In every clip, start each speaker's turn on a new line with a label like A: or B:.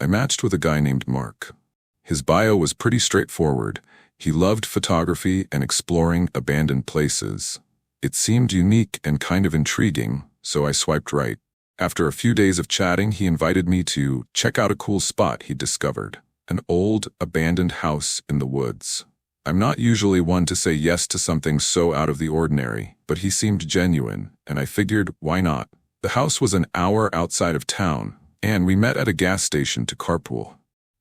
A: I matched with a guy named Mark. His bio was pretty straightforward. He loved photography and exploring abandoned places. It seemed unique and kind of intriguing, so I swiped right. After a few days of chatting, he invited me to check out a cool spot he'd discovered, an old, abandoned house in the woods. I'm not usually one to say yes to something so out of the ordinary, but he seemed genuine, and I figured, why not? The house was an hour outside of town, and we met at a gas station to carpool.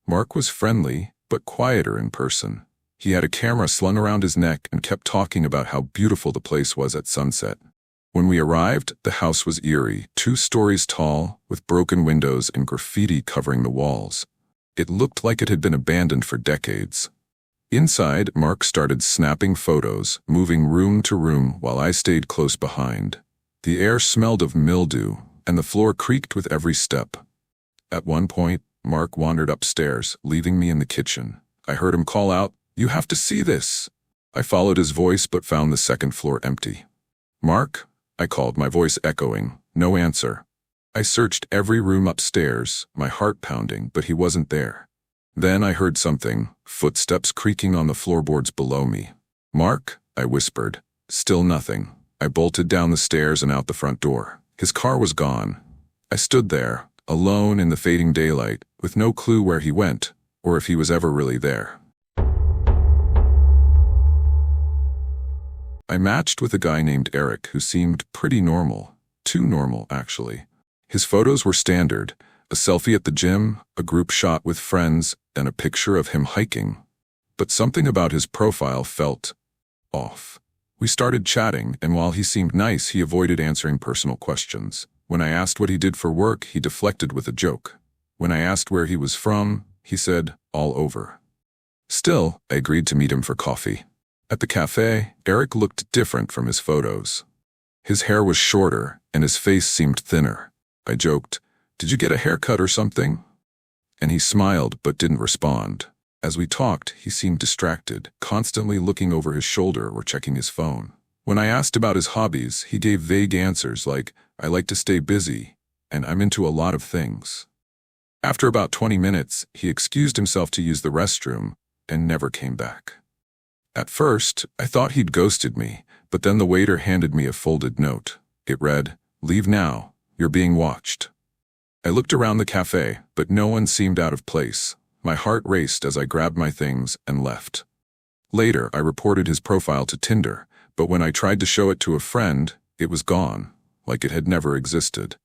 A: Mark was friendly, but quieter in person. He had a camera slung around his neck and kept talking about how beautiful the place was at sunset. When we arrived, the house was eerie, 2 stories tall, with broken windows and graffiti covering the walls. It looked like it had been abandoned for decades. Inside, Mark started snapping photos, moving room to room while I stayed close behind. The air smelled of mildew, and the floor creaked with every step. At one point, Mark wandered upstairs, leaving me in the kitchen. I heard him call out, "You have to see this." I followed his voice but found the second floor empty. "Mark?" I called, my voice echoing. No answer. I searched every room upstairs, my heart pounding, but he wasn't there. Then I heard something, footsteps creaking on the floorboards below me. "Mark?" I whispered. Still nothing. I bolted down the stairs and out the front door. His car was gone. I stood there, alone in the fading daylight, with no clue where he went, or if he was ever really there. I matched with a guy named Eric who seemed pretty normal. Too normal, actually. His photos were standard: a selfie at the gym, a group shot with friends, and a picture of him hiking. But something about his profile felt off. We started chatting, and while he seemed nice, he avoided answering personal questions. When I asked what he did for work, he deflected with a joke. When I asked where he was from, he said, "All over." Still, I agreed to meet him for coffee. At the cafe, Eric looked different from his photos. His hair was shorter, and his face seemed thinner. I joked, "Did you get a haircut or something?" And he smiled but didn't respond. As we talked, he seemed distracted, constantly looking over his shoulder or checking his phone. When I asked about his hobbies, he gave vague answers like, "I like to stay busy," and "I'm into a lot of things." After about 20 minutes, he excused himself to use the restroom and never came back. At first, I thought he'd ghosted me, but then the waiter handed me a folded note. It read, "Leave now, you're being watched." I looked around the cafe, but no one seemed out of place. My heart raced as I grabbed my things and left. Later, I reported his profile to Tinder, but when I tried to show it to a friend, it was gone, like it had never existed.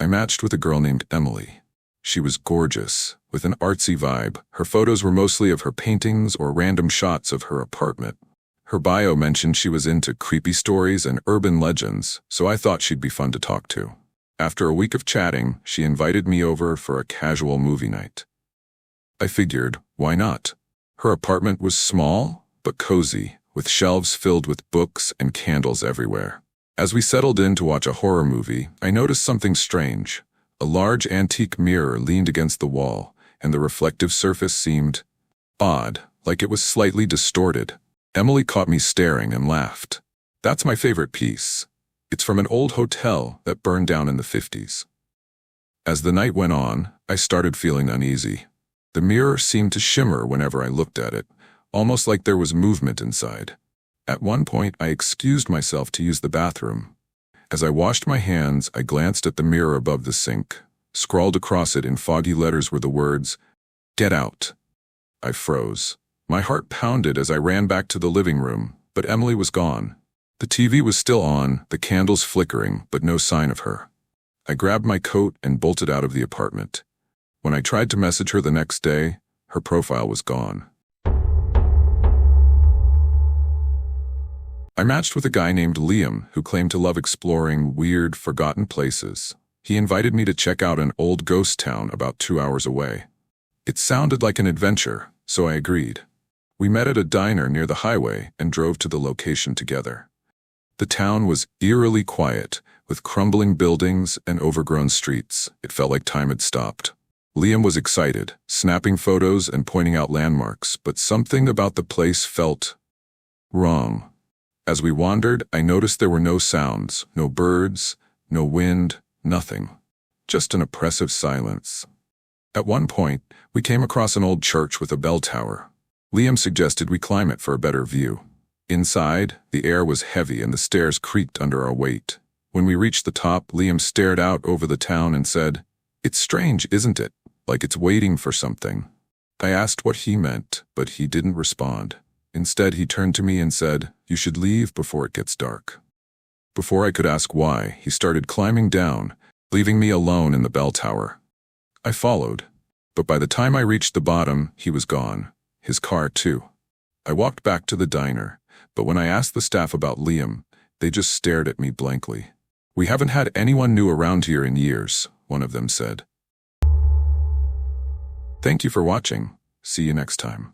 A: I matched with a girl named Emily. She was gorgeous, with an artsy vibe. Her photos were mostly of her paintings or random shots of her apartment. Her bio mentioned she was into creepy stories and urban legends, so I thought she'd be fun to talk to. After a week of chatting, she invited me over for a casual movie night. I figured, why not? Her apartment was small, but cozy, with shelves filled with books and candles everywhere. As we settled in to watch a horror movie, I noticed something strange. A large antique mirror leaned against the wall, and the reflective surface seemed odd, like it was slightly distorted. Emily caught me staring and laughed. "That's my favorite piece. It's from an old hotel that burned down in the 50s. As the night went on, I started feeling uneasy. The mirror seemed to shimmer whenever I looked at it, almost like there was movement inside. At one point, I excused myself to use the bathroom. As I washed my hands, I glanced at the mirror above the sink. Scrawled across it in foggy letters were the words, "Get out." I froze. My heart pounded as I ran back to the living room, but Emily was gone. The TV was still on, the candles flickering, but no sign of her. I grabbed my coat and bolted out of the apartment. When I tried to message her the next day, her profile was gone. I matched with a guy named Liam who claimed to love exploring weird, forgotten places. He invited me to check out an old ghost town about 2 hours away. It sounded like an adventure, so I agreed. We met at a diner near the highway and drove to the location together. The town was eerily quiet, with crumbling buildings and overgrown streets. It felt like time had stopped. Liam was excited, snapping photos and pointing out landmarks, but something about the place felt wrong. As we wandered, I noticed there were no sounds, no birds, no wind, Nothing. Just an oppressive silence. At one point, we came across an old church with a bell tower. Liam suggested we climb it for a better view. Inside, the air was heavy and the stairs creaked under our weight. When we reached the top, Liam stared out over the town and said, "It's strange, isn't it? Like it's waiting for something." I asked what he meant, but he didn't respond. Instead, he turned to me and said, "You should leave before it gets dark." Before I could ask why, he started climbing down, leaving me alone in the bell tower. I followed, but by the time I reached the bottom, he was gone. His car, too. I walked back to the diner, but when I asked the staff about Liam, they just stared at me blankly. "We haven't had anyone new around here in years," one of them said. Thank you for watching. See you next time.